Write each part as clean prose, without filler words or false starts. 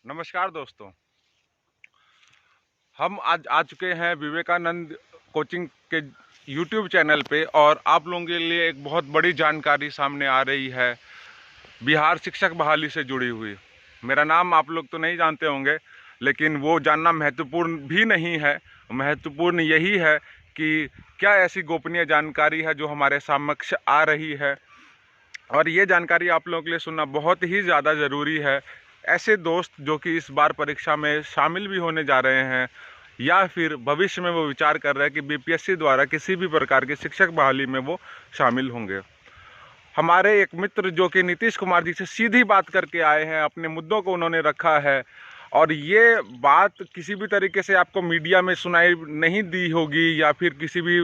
नमस्कार दोस्तों। हम आज आ चुके हैं विवेकानंद कोचिंग के YouTube चैनल पे और आप लोगों के लिए एक बहुत बड़ी जानकारी सामने आ रही है बिहार शिक्षक बहाली से जुड़ी हुई। मेरा नाम आप लोग तो नहीं जानते होंगे, लेकिन वो जानना महत्वपूर्ण भी नहीं है। महत्वपूर्ण यही है कि क्या ऐसी गोपनीय जानकारी है जो हमारे समक्ष आ रही है, और ये जानकारी आप लोगों के लिए सुनना बहुत ही ज़्यादा ज़रूरी है। ऐसे दोस्त जो कि इस बार परीक्षा में शामिल भी होने जा रहे हैं या फिर भविष्य में वो विचार कर रहे हैं कि बीपीएससी द्वारा किसी भी प्रकार की शिक्षक बहाली में वो शामिल होंगे। हमारे एक मित्र जो कि नीतीश कुमार जी से सीधी बात करके आए हैं, अपने मुद्दों को उन्होंने रखा है, और ये बात किसी भी तरीके से आपको मीडिया में सुनाई नहीं दी होगी या फिर किसी भी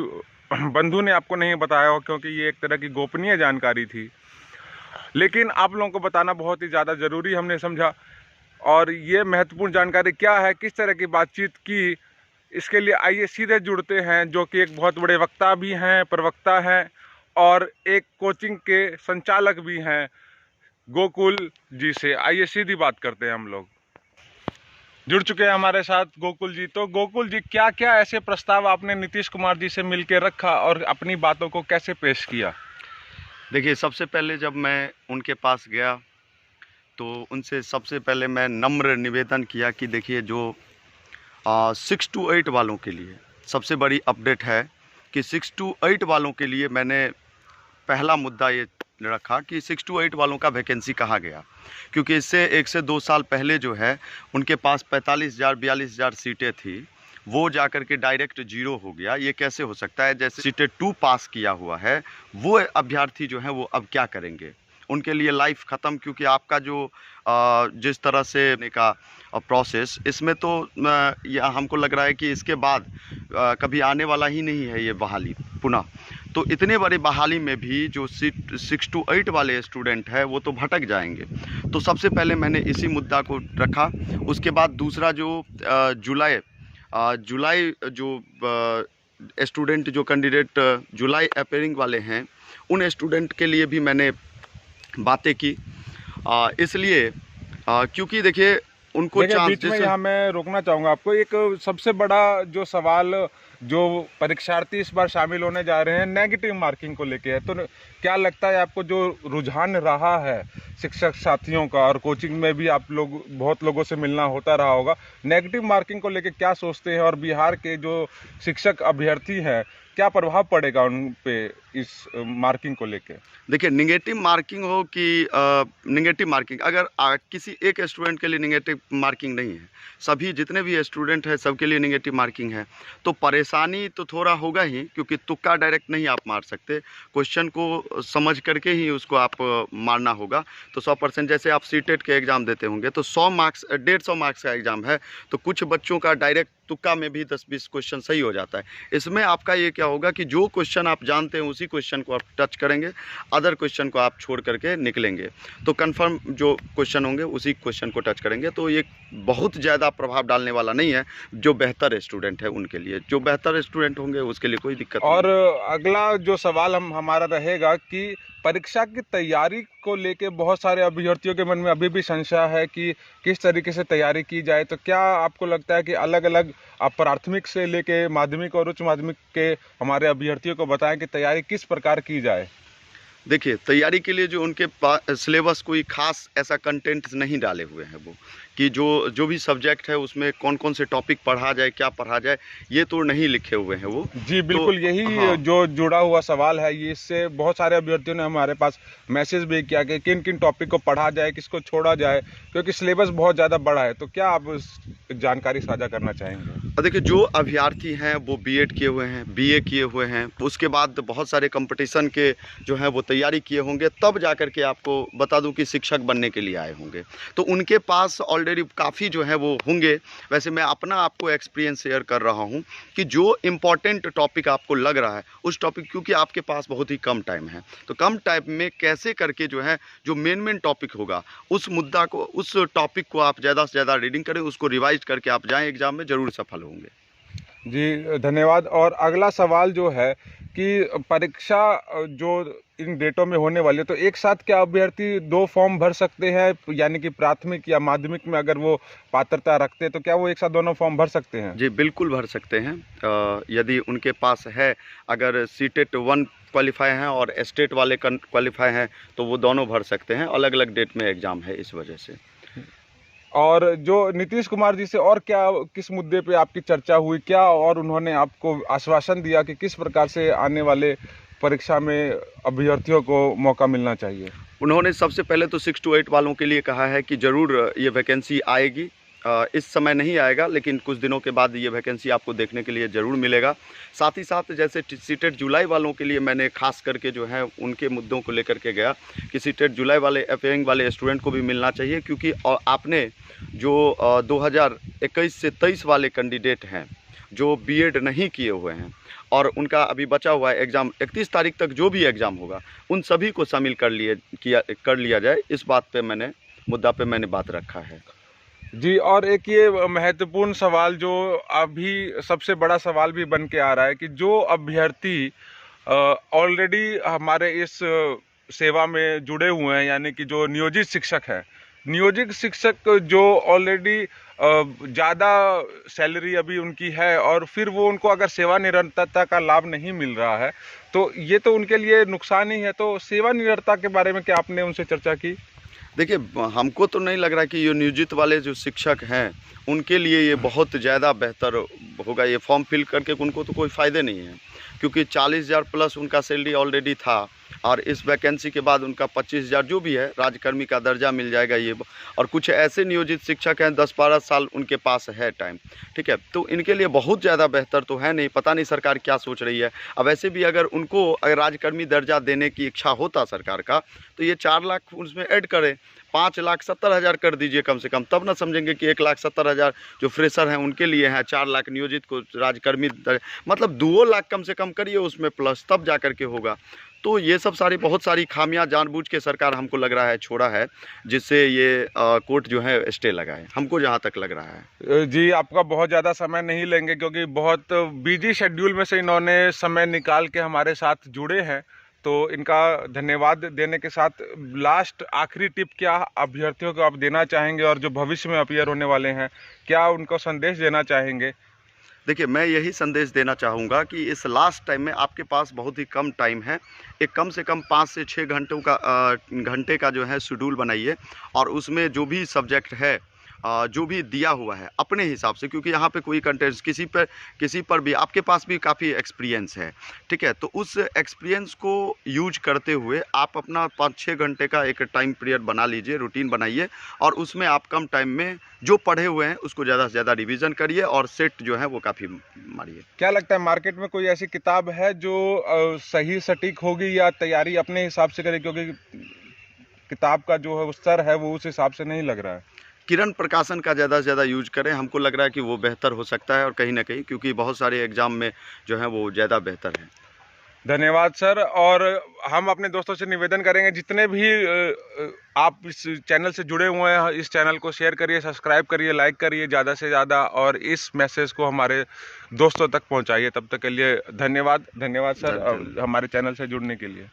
बंधु ने आपको नहीं बताया हो, क्योंकि ये एक तरह की गोपनीय जानकारी थी। लेकिन आप लोगों को बताना बहुत ही ज़्यादा ज़रूरी हमने समझा। और ये महत्वपूर्ण जानकारी क्या है, किस तरह की बातचीत की, इसके लिए आइए सीधे जुड़ते हैं, जो कि एक बहुत बड़े वक्ता भी हैं, प्रवक्ता हैं और एक कोचिंग के संचालक भी हैं, गोकुल जी से। आइए सीधी बात करते हैं। हम लोग जुड़ चुके हैं हमारे साथ गोकुल जी। तो गोकुल जी, क्या क्या ऐसे प्रस्ताव आपने नीतीश कुमार जी से मिलकर रखा और अपनी बातों को कैसे पेश किया? देखिए, सबसे पहले जब मैं उनके पास गया तो उनसे सबसे पहले मैं नम्र निवेदन किया कि देखिए, जो 6 to 8 वालों के लिए सबसे बड़ी अपडेट है कि 6 to 8 वालों के लिए मैंने पहला मुद्दा ये रखा कि 6 to 8 वालों का वैकेंसी कहाँ गया, क्योंकि इससे 1 से 2 साल पहले जो है उनके पास 45,000 42,000 सीटें थी, वो जाकर के डायरेक्ट जीरो हो गया। ये कैसे हो सकता है? जैसे सीटें 2 पास किया हुआ है, वो अभ्यर्थी जो है वो अब क्या करेंगे? उनके लिए लाइफ ख़त्म, क्योंकि आपका जो जिस तरह से का प्रोसेस, इसमें तो यह हमको लग रहा है कि इसके बाद कभी आने वाला ही नहीं है ये बहाली पुनः। तो इतने बड़े बहाली में भी जो 6 to 8 वाले स्टूडेंट हैं वो तो भटक जाएंगे। तो सबसे पहले मैंने इसी मुद्दा को रखा। उसके बाद दूसरा जो जुलाई जो स्टूडेंट जो कैंडिडेट जुलाई अपेयरिंग वाले हैं, उन स्टूडेंट के लिए भी मैंने बातें की, इसलिए क्योंकि देखिए उनको बीच में यहाँ मैं रोकना चाहूँगा आपको। एक सबसे बड़ा जो सवाल जो परीक्षार्थी इस बार शामिल होने जा रहे हैं नेगेटिव मार्किंग को लेके है, तो क्या लगता है आपको जो रुझान रहा है शिक्षक साथियों का, और कोचिंग में भी आप लोग बहुत लोगों से मिलना होता रहा होगा, नेगेटिव मार्किंग को लेके क्या सोचते हैं, और बिहार के जो शिक्षक अभ्यर्थी हैं क्या प्रभाव पड़ेगा उन पे इस मार्किंग को लेके? देखिए, निगेटिव मार्किंग हो कि निगेटिव मार्किंग, अगर किसी एक स्टूडेंट के लिए निगेटिव मार्किंग नहीं है, सभी जितने भी स्टूडेंट हैं सबके लिए निगेटिव मार्किंग है, तो परेशानी तो थोड़ा होगा ही, क्योंकि तुक्का डायरेक्ट नहीं आप मार सकते, क्वेश्चन को समझ करके ही उसको आप मारना होगा। तो 100% जैसे आप सीटेट के एग्ज़ाम देते होंगे तो 100 मार्क्स 150 मार्क्स का एग्ज़ाम है, तो कुछ बच्चों का डायरेक्ट तुक्का में भी 10-20 क्वेश्चन सही हो जाता है। इसमें आपका ये क्या होगा कि जो क्वेश्चन आप जानते हैं उसी क्वेश्चन को आप टच करेंगे, अदर क्वेश्चन को आप छोड़ करके निकलेंगे, तो कंफर्म जो क्वेश्चन होंगे उसी क्वेश्चन को टच करेंगे। तो ये बहुत ज़्यादा प्रभाव डालने वाला नहीं है जो बेहतर स्टूडेंट है उनके लिए। जो बेहतर स्टूडेंट होंगे उसके लिए कोई दिक्कत नहीं। और अगला जो सवाल हमारा रहेगा कि परीक्षा की तैयारी को लेके बहुत सारे अभ्यर्थियों के मन में अभी भी संशय है कि किस तरीके से तैयारी की जाए। तो क्या आपको लगता है कि अलग अलग आप प्राथमिक से लेके माध्यमिक और उच्च माध्यमिक के हमारे अभ्यर्थियों को बताएं कि तैयारी किस प्रकार की जाए? देखिए, तैयारी के लिए जो उनके सिलेबस कोई खास ऐसा कंटेंट नहीं डाले हुए हैं वो, कि जो भी सब्जेक्ट है उसमें कौन कौन से टॉपिक पढ़ा जाए, क्या पढ़ा जाए, ये तो नहीं लिखे हुए हैं वो। जी बिल्कुल, तो यही हाँ, जो जुड़ा हुआ सवाल है, ये इससे बहुत सारे अभ्यर्थियों ने हमारे पास मैसेज भी किया कि किन किन टॉपिक को पढ़ा जाए, किसको छोड़ा जाए, क्योंकि सिलेबस बहुत ज़्यादा बड़ा है। तो क्या आप जानकारी साझा करना चाहेंगे? देखिए, जो अभ्यर्थी हैं वो बीएड किए हुए हैं, बीए किए हुए हैं, उसके बाद बहुत सारे कंपटीशन के जो हैं वो तैयारी किए होंगे, तब जा कर के आपको बता दूं कि शिक्षक बनने के लिए आए होंगे, तो उनके पास ऑलरेडी काफ़ी जो है वो होंगे। वैसे मैं अपना आपको एक्सपीरियंस शेयर कर रहा हूं कि जो इम्पॉर्टेंट टॉपिक आपको लग रहा है उस टॉपिक, क्योंकि आपके पास बहुत ही कम टाइम है, तो कम टाइम में कैसे करके जो है जो मेन टॉपिक होगा उस मुद्दा को, उस टॉपिक को आप ज़्यादा से ज़्यादा रीडिंग करें, उसको रिवाइज करके आप जाएँ एग्ज़ाम में, ज़रूर सफल होंगे। जी धन्यवाद। और अगला सवाल जो है कि परीक्षा जो इन डेटों में होने वाली है, तो एक साथ क्या अभ्यर्थी 2 फॉर्म भर सकते हैं, यानी कि प्राथमिक या माध्यमिक में अगर वो पात्रता रखते हैं तो क्या वो एक साथ दोनों फॉर्म भर सकते हैं? जी बिल्कुल भर सकते हैं। यदि उनके पास है, अगर सीटेट 1 क्वालिफाई हैं और स्टेट वाले क्वालिफाई हैं तो वो दोनों भर सकते हैं। अलग अलग डेट में एग्ज़ाम है इस वजह से। और जो नीतीश कुमार जी से और क्या, किस मुद्दे पे आपकी चर्चा हुई, क्या और उन्होंने आपको आश्वासन दिया कि किस प्रकार से आने वाले परीक्षा में अभ्यर्थियों को मौका मिलना चाहिए? उन्होंने सबसे पहले तो 6 to 8 वालों के लिए कहा है कि ज़रूर ये वैकेंसी आएगी। इस समय नहीं आएगा, लेकिन कुछ दिनों के बाद ये वैकेंसी आपको देखने के लिए ज़रूर मिलेगा। साथ ही साथ जैसे सीटेट जुलाई वालों के लिए मैंने खास करके जो है उनके मुद्दों को लेकर के गया कि सीटेट जुलाई वाले अपेयरिंग वाले स्टूडेंट को भी मिलना चाहिए, क्योंकि आपने जो 2021 से 23 वाले कैंडिडेट हैं जो बीएड नहीं किए हुए हैं और उनका अभी बचा हुआ है एग्ज़ाम 31 तारीख तक, जो भी एग्ज़ाम होगा उन सभी को शामिल कर लिया जाए। इस बात पे मुद्दा पे मैंने बात रखा है। जी, और एक ये महत्वपूर्ण सवाल जो अभी सबसे बड़ा सवाल भी बन के आ रहा है कि जो अभ्यर्थी ऑलरेडी हमारे इस सेवा में जुड़े हुए हैं, यानी कि जो नियोजित शिक्षक हैं, नियोजित शिक्षक जो ऑलरेडी ज़्यादा सैलरी अभी उनकी है और फिर वो उनको अगर सेवानिरंतरता का लाभ नहीं मिल रहा है तो ये तो उनके लिए नुकसान ही है। तो सेवानिरंतरता के बारे में क्या आपने उनसे चर्चा की? देखिए, हमको तो नहीं लग रहा कि ये नियोजित वाले जो शिक्षक हैं उनके लिए ये बहुत ज़्यादा बेहतर होगा। ये फॉर्म फिल करके उनको तो कोई फ़ायदे नहीं है, क्योंकि 40,000 प्लस उनका सैलरी ऑलरेडी था और इस वैकेंसी के बाद उनका 25,000 जो भी है राजकर्मी का दर्जा मिल जाएगा ये। और कुछ ऐसे नियोजित शिक्षक हैं 10-12 साल उनके पास है टाइम, ठीक है, तो इनके लिए बहुत ज़्यादा बेहतर तो है नहीं। पता नहीं सरकार क्या सोच रही है। अब वैसे भी अगर उनको राजकर्मी दर्जा देने की इच्छा होता सरकार का तो ये 4 लाख उसमें ऐड करें, 5,70,000 कर दीजिए कम से कम, तब ना समझेंगे कि 1,70,000 जो फ्रेशर हैं उनके लिए हैं, 4 लाख नियोजित को राजकर्मी मतलब 2 लाख कम से कम करिए उसमें प्लस, तब जा कर के होगा। तो ये सब बहुत सारी खामियां जानबूझ के सरकार हमको लग रहा है छोड़ा है, जिससे ये कोर्ट जो है स्टे लगाए, हमको जहां तक लग रहा है। जी, आपका बहुत ज़्यादा समय नहीं लेंगे क्योंकि बहुत बिजी शेड्यूल में से इन्होंने समय निकाल के हमारे साथ जुड़े हैं, तो इनका धन्यवाद देने के साथ लास्ट आखिरी टिप क्या अभ्यर्थियों को आप देना चाहेंगे और जो भविष्य में अपीयर होने वाले हैं, क्या उनको संदेश देना चाहेंगे? देखिए, मैं यही संदेश देना चाहूँगा कि इस लास्ट टाइम में आपके पास बहुत ही कम टाइम है। एक कम से कम 5 से 6 घंटे का जो है शेड्यूल बनाइए और उसमें जो भी सब्जेक्ट है जो भी दिया हुआ है अपने हिसाब से, क्योंकि यहाँ पे कोई कंटेंट्स किसी पर भी आपके पास भी काफ़ी एक्सपीरियंस है, ठीक है, तो उस एक्सपीरियंस को यूज करते हुए आप अपना 5-6 घंटे का एक टाइम पीरियड बना लीजिए, रूटीन बनाइए और उसमें आप कम टाइम में जो पढ़े हुए हैं उसको ज़्यादा से ज़्यादा रिवीजन करिए और सेट जो है वो काफ़ी मारिए। क्या लगता है मार्केट में कोई ऐसी किताब है जो सही सटीक होगी या तैयारी अपने हिसाब से करे, क्योंकि किताब का जो है स्तर है वो उस हिसाब से नहीं लग रहा है? किरण प्रकाशन का ज़्यादा से ज़्यादा यूज करें, हमको लग रहा है कि वो बेहतर हो सकता है और कहीं ना कहीं क्योंकि बहुत सारे एग्ज़ाम में जो है वो ज़्यादा बेहतर है। धन्यवाद सर। और हम अपने दोस्तों से निवेदन करेंगे जितने भी आप इस चैनल से जुड़े हुए हैं, इस चैनल को शेयर करिए, सब्सक्राइब करिए, लाइक करिए ज़्यादा से ज़्यादा और इस मैसेज को हमारे दोस्तों तक पहुंचाइए। तब तक के लिए धन्यवाद सर हमारे चैनल से जुड़ने के लिए।